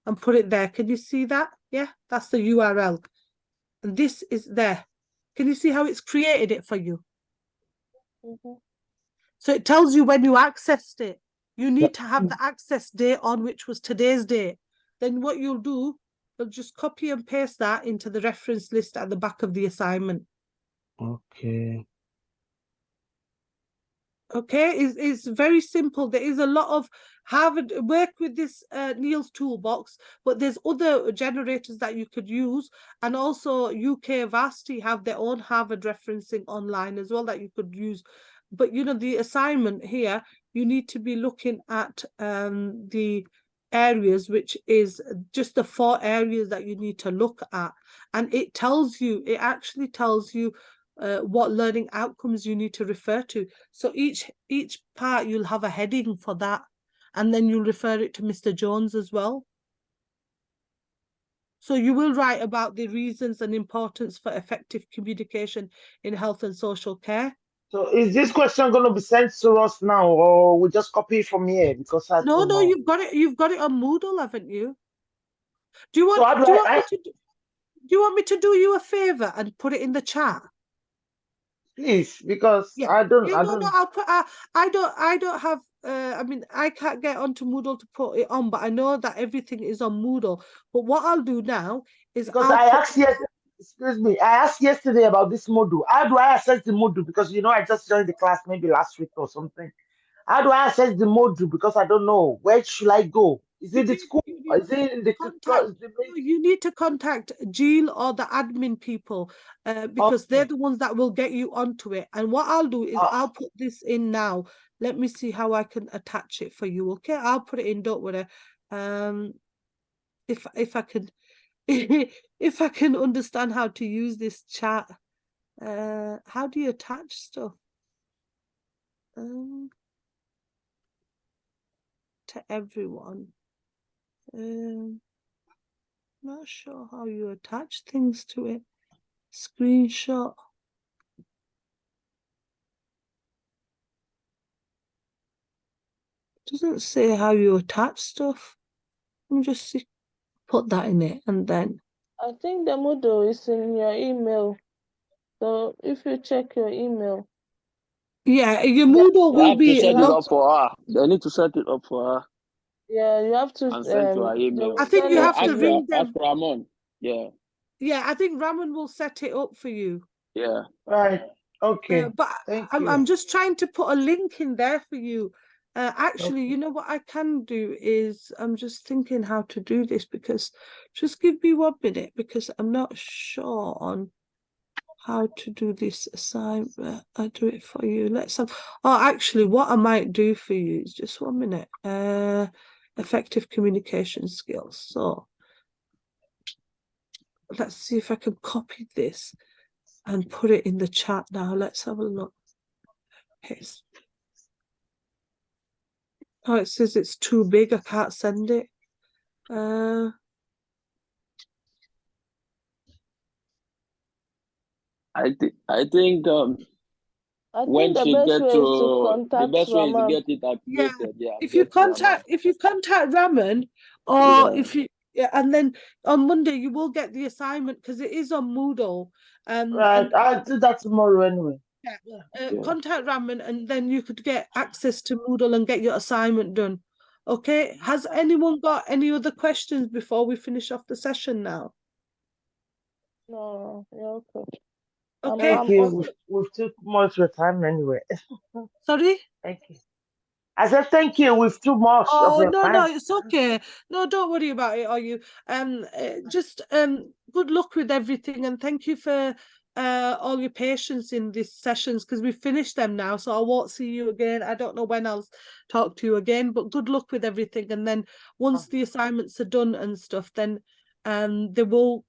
and put it there. Can you see that? Yeah, that's the URL. And this is there. Can you see how it's created it for you? So it tells you when you accessed it. You need to have the access date on, which was today's date. Then what you'll do, you'll just copy and paste that into the reference list at the back of the assignment. Okay. Okay, it's very simple. There is a lot of Harvard work with this Neil's toolbox, but there's other generators that you could use, and also UK Varsity have their own Harvard referencing online as well that you could use. But you know, the assignment here, you need to be looking at the areas, which is just the 4 areas that you need to look at, and it tells you, it actually tells you what learning outcomes you need to refer to. So each part you'll have a heading for that, and then you'll refer it to Mr. Jones as well. So you will write about the reasons and importance for effective communication in health and social care. So is this question going to be sent to us now, or we just copy it from here? Because I don't know. You've got it on Moodle, haven't you? Do you want me to do you a favor and put it in the chat? Please, because Yeah. I don't. I'll put. I don't have. I mean, I can't get onto Moodle to put it on, but I know that everything is on Moodle. But what I'll do now is because I asked yesterday about this module. How do I access the module? Because you know I just joined the class maybe last week or something. How do I access the module? Because I don't know. Where should I go? Is it the school? Is it in the you need to contact Jill or the admin people because they're the ones that will get you onto it. And what I'll do is I'll put this in now. Let me see how I can attach it for you. Okay, I'll put it in. Don't worry. If I can, if I can understand how to use this chat. How do you attach stuff? To everyone. Not sure how you attach things to it. Screenshot. Doesn't say how you attach stuff. Let me just see, put that in it, and then. I think the model is in your email. So if you check your email. Yeah, your Moodle will be. Set it up for her. They need to set it up for her. Yeah, you have to. And send to her email. I think you have to ring them. Ask Ramon. Yeah. Yeah, I think Ramon will set it up for you. Yeah. Right. Okay. But I'm just trying to put a link in there for you. Actually, you know what I can do is I'm just thinking how to do this, because just give me 1 minute, because I'm not sure on how to do this assignment. I'll do it for you. Let's have. Oh, actually, what I might do for you is just 1 minute. Effective communication skills. So let's see if I can copy this and put it in the chat now. Let's have a look. Paste. Oh, it says it's too big. I can't send it. I think when the she best get way to, is to contact the best way is to Ramon. get it activated. Yeah. If you contact Ramon, or if you and then on Monday you will get the assignment, because it is on Moodle. Right, I'll do that tomorrow anyway. Contact Ramon, and then you could get access to Moodle and get your assignment done. Okay. Has anyone got any other questions before we finish off the session now? No, you're okay. Okay. Thank you. We've took much of your time anyway. Sorry? Thank you. I said thank you. We've too much of your time. No, it's okay. No, don't worry about it, are you? Just good luck with everything, and thank you for all your patience in these sessions, because we've finished them now, so I won't see you again. I don't know when I'll talk to you again, but good luck with everything. And then once the assignments are done and stuff, then they will